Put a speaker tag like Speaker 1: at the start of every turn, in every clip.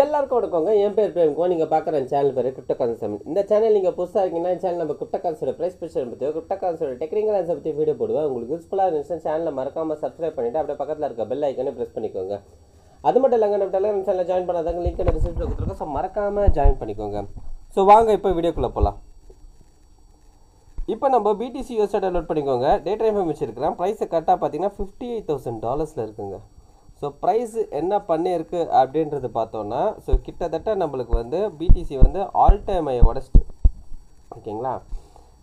Speaker 1: எல்லாருக்கும் வணக்கங்க. என் பேர் பிரேம்குமார். நீங்கள் பார்க்குற சேனல் பேர் கிரிப்டோ கரன்சி. இந்த சேனல் நீங்கள் புதுசாக இருக்கீங்கன்னா சேனல் நம்ம கிரிப்டோ கரன்சியோட ப்ரைஸ் பிக்சர் பற்றி கிரிப்டோ கரன்சியோட டெக்னிக்கல் ஆன்சர் பற்றி வீடியோ போடுவேன். உங்களுக்கு யூஸ்ஃபுல்லாக இருந்துச்சுன்னா சேனலை மறக்காமல் சப்ஸ்கிரைப் பண்ணிவிட்டு அப்படியே பக்கத்தில் இருக்க பெல் ஐக்கனே ப்ரெஸ் பண்ணிக்கோங்க. அது மட்டும் இல்லைங்க, நம்ம டெலிகிராம் சேனலில் ஜாயின் பண்ணாதாங்க லிங்க் டிஸ்கிரிப்ஷனில் கொடுத்துருக்கோம். ஸோ மறக்காமல் ஜாயின் பண்ணிக்கோங்க. ஸோ வாங்க இப்போ வீடியோக்குள்ளே போகலாம். இப்போ நம்ம BTC USD டவுன்லோட் பண்ணிக்கோங்க. டேட் டைம் வச்சுருக்கிறேன். ப்ரைஸை கரெக்டாக பார்த்தீங்கன்னா $58,000 இருக்குங்க. ஸோ ப்ரைஸ் என்ன பண்ணியிருக்கு அப்படின்றது பார்த்தோன்னா, ஸோ கிட்டத்தட்ட நம்மளுக்கு வந்து BTC வந்து ஆல் டைம் ஐ உடச்சிட்டு, ஓகேங்களா?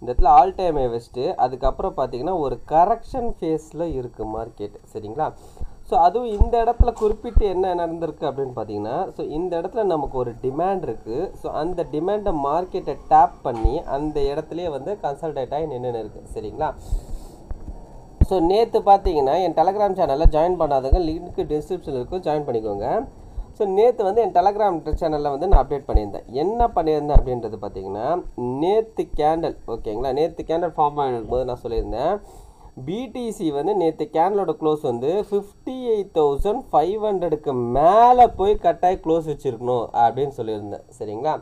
Speaker 1: இந்த இடத்துல ஆல் டைம் ஐ வச்சுட்டு அதுக்கப்புறம் பார்த்தீங்கன்னா ஒரு கரெக்ஷன் ஃபேஸில் இருக்குது மார்க்கெட், சரிங்களா? ஸோ அதுவும் இந்த இடத்துல குறிப்பிட்டு என்ன நடந்திருக்கு அப்படின்னு பார்த்தீங்கன்னா, ஸோ இந்த இடத்துல நமக்கு ஒரு டிமாண்ட் இருக்குது. ஸோ அந்த டிமாண்டை மார்க்கெட்டை டேப் பண்ணி அந்த இடத்துலையே வந்து கன்சல்டேட் ஆகி நின்று இருக்குது, சரிங்களா? ஸோ நேற்று பார்த்தீங்கன்னா என் டெலகிராம் சேனலில் ஜாயின் பண்ணாதவங்க லிங்க் டிஸ்கிரிப்ஷனில் இருக்கும், ஜாயின் பண்ணிக்கோங்க. ஸோ நேற்று வந்து என் டெலகிராம் சேனலில் வந்து நான் அப்டேட் பண்ணியிருந்தேன். என்ன பண்ணியிருந்தேன் அப்படின்றது பார்த்தீங்கன்னா, நேற்று கேண்டல், ஓகேங்களா? நேற்று கேண்டல் ஃபார்ம் ஆகிருக்கும்போது நான் சொல்லியிருந்தேன், BTC வந்து நேற்று கேண்டலோட க்ளோஸ் வந்து 58,500க்கு மேலே போய் கட்டாயி க்ளோஸ் வச்சுருக்கணும் அப்படின்னு சொல்லியிருந்தேன், சரிங்களா?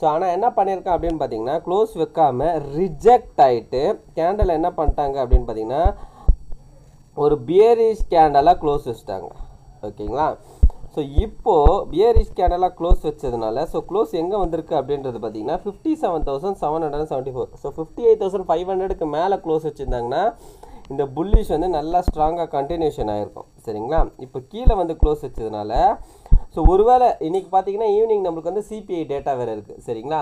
Speaker 1: ஸோ ஆனால் என்ன பண்ணியிருக்கேன் அப்படின்னு பார்த்தீங்கன்னா, க்ளோஸ் வைக்காமல் ரிஜெக்ட் ஆகிட்டு கேண்டல் என்ன பண்ணிட்டாங்க அப்படின்னு பார்த்தீங்கன்னா, ஒரு பியரிஷ் கேண்டலாக க்ளோஸ் வச்சுட்டாங்க, ஓகேங்களா? ஸோ இப்போது பியரிஷ் கேண்டலாக க்ளோஸ் வச்சதுனால ஸோ க்ளோஸ் எங்கே வந்திருக்கு அப்படின்றது பார்த்தீங்கன்னா 57,774. ஸோ 58,500க்கு மேலே க்ளோஸ் வச்சுருந்தாங்கன்னா இந்த புல்லிஷ் வந்து நல்லா ஸ்ட்ராங்காக கண்டினியூஷன் ஆகிருக்கும், சரிங்களா? இப்போ கீழே வந்து க்ளோஸ் வச்சதுனால ஸோ ஒருவேளை இன்றைக்கி பார்த்தீங்கன்னா ஈவினிங் நம்மளுக்கு வந்து CPI டேட்டா வேறு இருக்குது, சரிங்களா?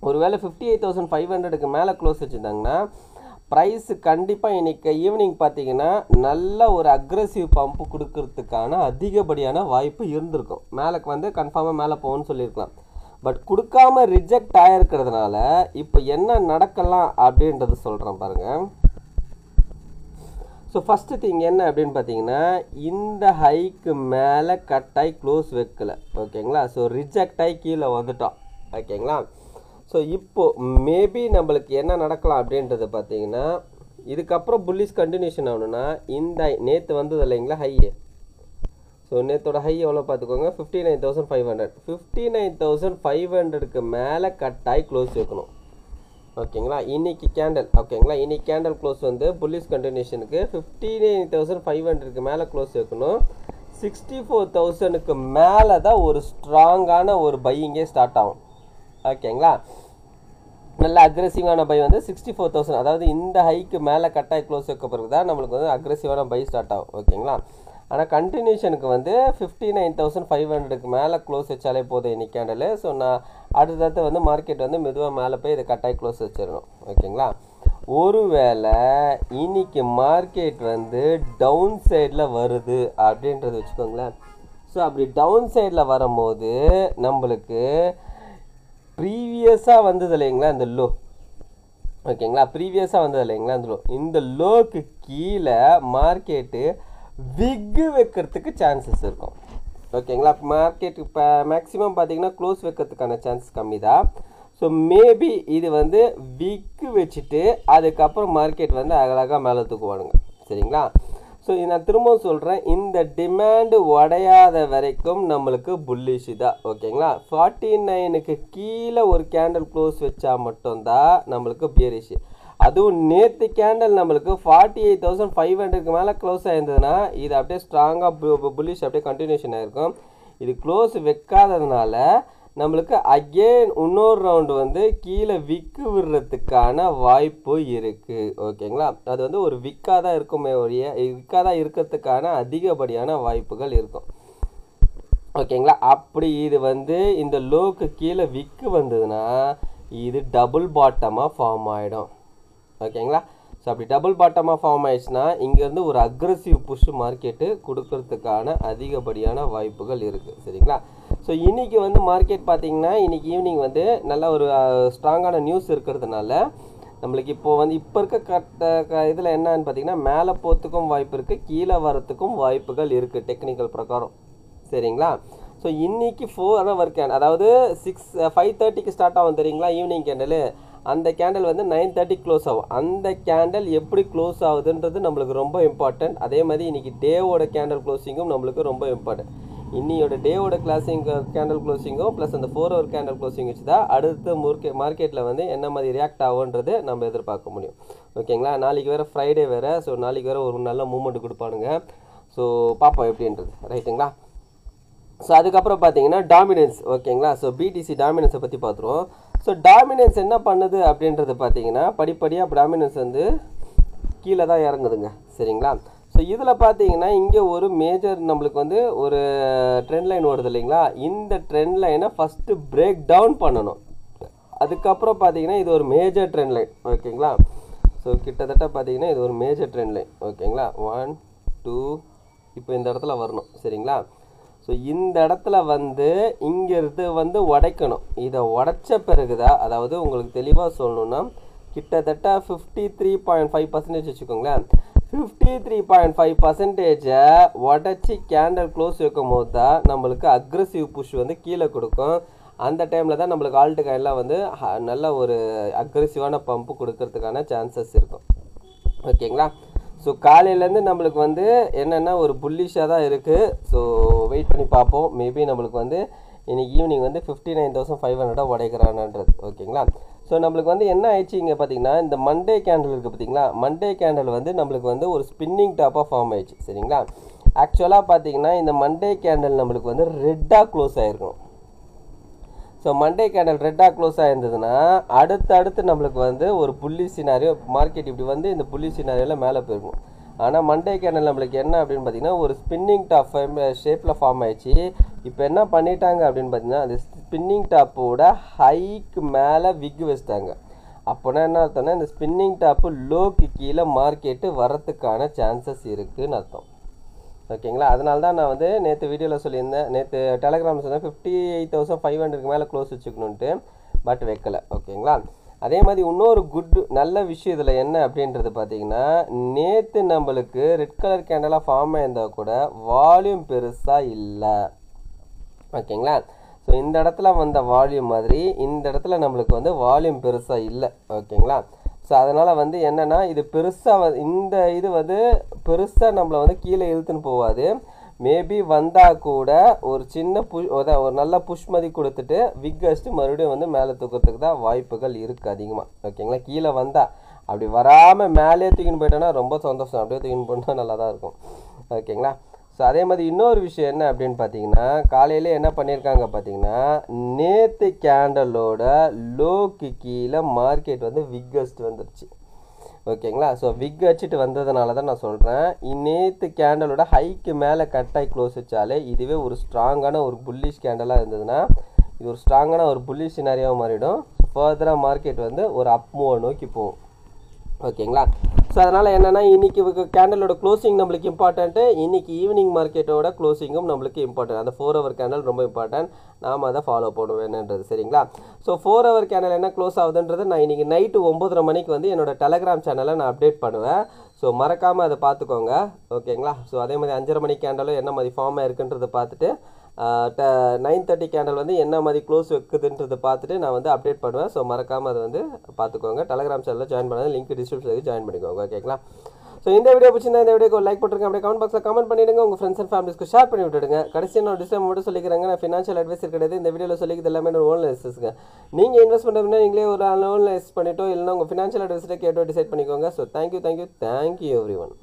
Speaker 1: ஒருவேளை 58,500க்கு மேலே க்ளோஸ் வச்சுருந்தாங்கன்னா ப்ரைஸு கண்டிப்பாக இன்றைக்கி ஈவினிங் பார்த்தீங்கன்னா நல்ல ஒரு அக்ரெசிவ் பம்ப்பு கொடுக்கறதுக்கான அதிகப்படியான வாய்ப்பு இருந்திருக்கும். மேலே வந்து கன்ஃபார்மாக மேலே போகும்னு சொல்லியிருக்கலாம். பட் கொடுக்காமல் ரிஜெக்ட் ஆகிருக்கிறதுனால இப்போ என்ன நடக்கலாம் அப்படின்றது சொல்கிறேன் பாருங்கள். ஸோ ஃபஸ்ட்டு திங் என்ன அப்படின்னு பார்த்தீங்கன்னா, இந்த ஹைக்கு மேலே கட்டாய் க்ளோஸ் வைக்கல, ஓகேங்களா? ஸோ ரிஜெக்ட் ஆகி கீழே வந்துட்டோம், ஓகேங்களா? ஸோ இப்போது மேபி நம்மளுக்கு என்ன நடக்கலாம் அப்படின்றது பார்த்தீங்கன்னா, இதுக்கப்புறம் புல்லிஷ் கண்டினியூஷன் ஆகணும்னா இந்த நேற்று வந்தது இல்லைங்களா ஹை, ஸோ நேற்றோட ஹை எவ்வளோ பார்த்துக்கோங்க, 59,500. 59,500க்கு மேலே கட்டாய் க்ளோஸ் வைக்கணும், ஓகேங்களா? இன்றைக்கி கேண்டல், ஓகேங்களா? இன்றைக்கி கேண்டல் க்ளோஸ் வந்து புல்லிஷ் கண்டினியூஷனுக்கு 59,500க்கு மேலே க்ளோஸ் வைக்கணும். 64,000க்கு மேலே தான் ஒரு ஸ்ட்ராங்கான ஒரு பையிங்கே ஸ்டார்ட் ஆகும், ஓகேங்களா? நல்ல அக்ரெசிவான பை வந்து 64,000, அதாவது இந்த ஹைக்கு மேலே கட்டாய் க்ளோஸ் வைக்க பிறகு தான் நம்மளுக்கு வந்து அக்ரெசிவான பை ஸ்டார்ட் ஆகும், ஓகேங்களா? ஆனால் கண்டினியூஷனுக்கு வந்து 59,500க்கு மேலே க்ளோஸ் வச்சாலே போதும் இன்னைக்கு கேண்டலு. ஸோ நான் அடுத்தடுத்து வந்து மார்க்கெட் வந்து மெதுவாக மேலே போய் இதை கட்டாய் க்ளோஸ் வச்சிடணும், ஓகேங்களா? ஒருவேளை இன்னைக்கு மார்க்கெட் வந்து டவுன் சைடில் வருது அப்படின்றது வச்சுக்கோங்களேன். ஸோ அப்படி டவுன் சைடில் வரும்போது நம்மளுக்கு ப்ரீவியஸாக வந்தது இல்லைங்களா இந்த லோ, ஓகேங்களா? ப்ரீவியஸாக வந்தது இல்லைங்களா இந்த லோ, இந்த லோக்கு கீழே மார்க்கெட்டு விக்கு வைக்கிறதுக்கு சான்சஸ் இருக்கும், ஓகேங்களா? மார்க்கெட்டு இப்போ மேக்ஸிமம் பார்த்தீங்கன்னா க்ளோஸ் வைக்கிறதுக்கான சான்சஸ் கம்மி தான். ஸோ மேபி இது வந்து விக்கு வச்சுட்டு அதுக்கப்புறம் மார்க்கெட் வந்து அழகாக மேலே தூக்குவானுங்க, சரிங்களா? ஸோ நான் திரும்பவும் சொல்கிறேன், இந்த டிமாண்டு உடையாத வரைக்கும் நம்மளுக்கு புல்லிஷ் தான், ஓகேங்களா? 49க்கு கீழே ஒரு கேண்டல் க்ளோஸ் வச்சா மட்டும்தான் நம்மளுக்கு பியரிஷ். அதுவும் நேற்று கேண்டல் நம்மளுக்கு 48,500க்கு மேலே க்ளோஸ் ஆயிருந்ததுன்னா இது அப்படியே ஸ்ட்ராங்காக புல்லிஷ் அப்படியே கண்டினியூஷன் ஆகிருக்கும். இது க்ளோஸ் வைக்காததுனால நம்மளுக்கு அகெயின் இன்னொரு ரவுண்டு வந்து கீழே விக்கு விடுறதுக்கான வாய்ப்பு இருக்குது, ஓகேங்களா? அது வந்து ஒரு விக்காக தான் இருக்குமே ஒழிய விக்காக தான் இருக்கிறதுக்கான அதிகப்படியான வாய்ப்புகள் இருக்கும், ஓகேங்களா? அப்படி இது வந்து இந்த லோக்கு கீழே விக்கு வந்ததுன்னா இது டபுள் பாட்டமாக ஃபார்ம் ஆகிடும், ஓகேங்களா? ஸோ அப்படி டபுள் பாட்டமாக ஃபார்ம் ஆயிடுச்சுன்னா இங்கேருந்து ஒரு அக்ரெசிவ் புஷ் மார்க்கெட்டு கொடுக்கறதுக்கான அதிகப்படியான வாய்ப்புகள் இருக்குது, சரிங்களா? ஸோ இன்றைக்கி வந்து மார்க்கெட் பார்த்திங்கன்னா இன்றைக்கி ஈவினிங் வந்து நல்ல ஒரு ஸ்ட்ராங்கான நியூஸ் இருக்கிறதுனால நம்மளுக்கு இப்போது வந்து இப்போ இருக்க இதில் என்னன்னு பார்த்தீங்கன்னா மேலே போகிறதுக்கும் வாய்ப்பு இருக்குது, கீழே வரத்துக்கும் வாய்ப்புகள் இருக்குது டெக்னிக்கல் பிரகாரம், சரிங்களா? ஸோ இன்றைக்கி 4 ஹவர் கேண்டல், அதாவது 5:30க்கு ஸ்டார்ட் ஆகும் தெரியுங்களா ஈவினிங் கேண்டலு, அந்த கேண்டல் வந்து 9:30 க்ளோஸ் ஆகும். அந்த கேண்டல் எப்படி க்ளோஸ் ஆகுதுன்றது நம்மளுக்கு ரொம்ப இம்பார்ட்டன்ட். அதே மாதிரி இன்றைக்கி டேவோட கேண்டல் க்ளோசிங்கும் நம்மளுக்கு ரொம்ப இம்பார்ட்டன்ட். இன்னியோட டேவோட கேண்டல் க்ளோசிங்கும் ப்ளஸ் அந்த 4 ஹவர் கேண்டல் க்ளோசிங் வச்சு தான் அடுத்து மார்க்கெட்டில் வந்து என்ன மாதிரி ரியாக்ட் ஆகுன்றது நம்ம எதிர்பார்க்க முடியும். ஓகேங்களா, நாளைக்கு வேறு ஃப்ரைடே வேறு. ஸோ நாளைக்கு வேறு ஒரு நல்ல மூமெண்ட் கொடுப்பானுங்க. ஸோ பார்ப்போம் எப்படின்றது, ரைட்டுங்களா. ஸோ அதுக்கப்புறம் பார்த்தீங்கன்னா டாமினன்ஸ். ஓகேங்களா, ஸோ பிடிசி டாமினன்ஸை பற்றி பார்த்துருவோம். ஸோ டாமினன்ஸ் என்ன பண்ணுது அப்படின்றது பார்த்தீங்கன்னா படிப்படியாக டாமினன்ஸ் வந்து கீழே தான் இறங்குதுங்க. சரிங்களா, ஸோ இதில் பார்த்தீங்கன்னா இங்கே ஒரு மேஜர் நம்மளுக்கு வந்து ஒரு ட்ரெண்ட் லைன் வருது இல்லைங்களா. இந்த ட்ரெண்ட் லைனை ஃபஸ்ட்டு பிரேக் டவுன் பண்ணணும். அதுக்கப்புறம் பார்த்தீங்கன்னா இது ஒரு மேஜர் ட்ரெண்ட் லைன். ஓகேங்களா, ஸோ கிட்டத்தட்ட பார்த்தீங்கன்னா இது ஒரு மேஜர் ட்ரெண்ட் லைன். ஓகேங்களா, 1 2 இப்போ இந்த இடத்துல வரணும். சரிங்களா, ஸோ இந்த இடத்துல வந்து இங்கிருந்து வந்து உடைக்கணும். இதை உடைச்ச பிறகுதான், அதாவது உங்களுக்கு தெளிவாக சொல்லணும்னா கிட்டத்தட்ட 53.5% வச்சுக்கோங்களேன். 53.5% உடச்சி கேண்டல் க்ளோஸ் வைக்கும் போது தான் நம்மளுக்கு அக்ரெசிவ் புஷ் வந்து கீழே கொடுக்கும். அந்த டைமில் தான் நம்மளுக்கு ஆல்ட் காயின்லாம் வந்து நல்ல ஒரு அக்ரெசிவான பம்பு கொடுக்கறதுக்கான சான்சஸ் இருக்கும். ஓகேங்களா, ஸோ காலையிலேருந்து நம்மளுக்கு வந்து என்னென்னா ஒரு புல்லிஷாக தான் இருக்குது. ஸோ வெயிட் பண்ணி பார்ப்போம். மேபி நம்மளுக்கு வந்து இன்றைக்கி ஈவினிங் வந்து 59,500 உடைக்கிறானன்றது. ஓகேங்களா, ஸோ நம்மளுக்கு வந்து என்ன ஆயிடுச்சு இங்கே பார்த்தீங்கன்னா இந்த மண்டே கேண்டில் இருக்குது பார்த்தீங்களா. மண்டே கேண்டில் வந்து நம்மளுக்கு வந்து ஒரு ஸ்பின்னிங் டாப்பாக ஃபார்ம் ஆயிடுச்சு. சரிங்களா, ஆக்சுவலாக பார்த்தீங்கன்னா இந்த மண்டே கேண்டில் நம்மளுக்கு வந்து ரெட்டாக க்ளோஸ் ஆகிருக்கும். ஸோ மண்டே கேண்டல் ரெட்டாக க்ளோஸ் ஆகிருந்ததுன்னா அடுத்து நம்மளுக்கு வந்து ஒரு புள்ளி சினாரியோ மார்க்கெட் இப்படி வந்து இந்த புள்ளி சினாரியோவில் மேலே போயிருக்கும். ஆனால் மண்டே கேண்டல் நம்மளுக்கு என்ன அப்படின்னு பார்த்தீங்கன்னா ஒரு ஸ்பின்னிங் டாப் ஷேப்பில் ஃபார்ம் ஆயிடுச்சு. இப்போ என்ன பண்ணிட்டாங்க அப்படின்னு பார்த்தீங்கன்னா அந்த ஸ்பின்னிங் டாப்போட ஹைக்கு மேலே விக் வச்சுட்டாங்க. அப்போனா என்ன அர்த்தம்னா இந்த ஸ்பின்னிங் டாப்பு லோக்கு கீழே மார்க்கெட்டு வரத்துக்கான சான்சஸ் இருக்குதுன்னு அர்த்தம். ஓகேங்களா, அதனால தான் நான் வந்து நேற்று வீடியோவில் சொல்லியிருந்தேன், நேற்று டெலகிராம் சொன்னேன் 58,500க்கு மேலே க்ளோஸ் வச்சுக்கணுன்ட்டு, பட் வைக்கலை. ஓகேங்களா, அதே மாதிரி இன்னொரு நல்ல விஷயம் இதில் என்ன அப்படின்றது பார்த்தீங்கன்னா நேற்று நம்மளுக்கு ரெட் கலர் கேண்டலாக ஃபார்ம் ஆயிருந்தால் கூட வால்யூம் பெருசாக இல்லை. ஓகேங்களா, ஸோ இந்த இடத்துல வந்த வால்யூம் மாதிரி இந்த இடத்துல நம்மளுக்கு வந்து வால்யூம் பெருசாக இல்லை. ஓகேங்களா, ஸோ அதனால் வந்து என்னென்னா இது பெருசாக இந்த இது வந்து பெருசாக நம்மளை வந்து கீழே இழுத்துன்னு போகாது. மேபி வந்தால் கூட ஒரு சின்ன ஒரு நல்ல புஷ் மதி கொடுத்துட்டு விக் வச்சுட்டு மறுபடியும் வந்து மேலே தூக்கிறதுக்கு தான் வாய்ப்புகள் இருக்குது அதிகமாக. ஓகேங்களா, கீழே வந்தால் அப்படி வராமல் மேலே தூக்கின்னு போயிட்டோன்னா ரொம்ப சந்தோஷம். அப்படியே தூக்கின்னு போனால் நல்லா தான் இருக்கும். ஓகேங்களா, ஸோ அதே மாதிரி இன்னொரு விஷயம் என்ன அப்படின்னு பார்த்தீங்கன்னா காலையிலே என்ன பண்ணியிருக்காங்க பார்த்தீங்கன்னா நேற்று கேண்டலோட லோக்கு கீழே மார்க்கெட் வந்து விக் வச்சுட்டு வந்துடுச்சு. ஓகேங்களா, ஸோ விக் வச்சுட்டு வந்ததுனால தான் நான் சொல்கிறேன் நேற்று கேண்டலோட ஹைக்கு மேலே கட்டாகி க்ளோஸ் வச்சாலே இதுவே ஒரு ஸ்ட்ராங்கான ஒரு புல்லிஷ் கேண்டலாக இருந்ததுன்னா இது ஒரு ஸ்ட்ராங்கான ஒரு புல்லிஷ் சினாரியாவும் மாறிடும். ஃபர்தராக மார்க்கெட் வந்து ஒரு அப் மூவ் நோக்கி போகும். ஓகேங்களா, ஸோ அதனால் என்னென்னா இன்றைக்கி கேண்டலோட க்ளோசிங் நம்மளுக்கு இம்பார்ட்டண்ட்டு, இன்றைக்கி ஈவினிங் மார்க்கெட்டோட க்ளோசிங்கும் நம்மளுக்கு இம்பார்ட்டன்ட். அந்த 4 ஹவர் கேண்டல் ரொம்ப இம்பார்ட்டன்ட், நாம் அதை ஃபாலோ பண்ணுவேன்ன்றது. சரிங்களா, ஸோ 4 ஹவர் கேண்டல் என்ன க்ளோஸ் ஆகுதுன்றது நான் இன்றைக்கி நைட்டு 9:30 மணிக்கு வந்து என்னோடய டெலகிராம் சேனலை நான் அப்டேட் பண்ணுவேன். ஸோ மறக்காமல் அதை பார்த்துக்கோங்க. ஓகேங்களா, ஸோ அதே மாதிரி 5:30 மணி கேண்டலும் என்ன மாதிரி ஃபார்ம் ஆயிருக்குன்றதை பார்த்துட்டு 9:30 கேண்டல் வந்து என்ன மாதிரி க்ளோஸ் வைக்குதுன்றதை பார்த்துட்டு நான் வந்து அப்டேட் பண்ணுவேன். ஸோ மறக்காமல் அதை வந்து பார்த்துக்கோங்க. டெலகிராம் சேனலில் ஜாயின் பண்ணாத லிங்க் டிஸ்கிரிப்ஷனுக்கு ஜாயின் பண்ணிக்கோங்க. ஓகேங்களா, ஸோ இந்த வீடியோ பிடிச்சிருந்தா இந்த வீடியோக்கு லைக் போட்டுருங்க. அப்படியே கமெண்ட் பாக்ஸில் கமெண்ட் பண்ணிவிடுங்க. உங்கள் ஃப்ரெண்ட்ஸ் அண்ட் ஃபேமிலிஸ்க்கு ஷேர் பண்ணி விட்டுடுங்க. கடைசி நான் டிஸ்கிளைமர் மட்டும் சொல்லிக்கிறேங்க, நான் ஃபினான்ஷியல் அட்வைசர் கிடையாது. இந்த வீடியோவில் சொல்லிக்கிறது எல்லாமே ஒரு ஓன் லைசன்ஸுங்க. நீங்கள் இன்வெஸ்ட் பண்ணுறதுனா நீங்களே ஒரு லோன் லைஸ் பண்ணிட்டோ இல்லைனா உங்கள் ஃபினான்ஷியல் அட்வைசரை கேட்டோ டிசைட் பண்ணிக்கோங்க. So thank you every one.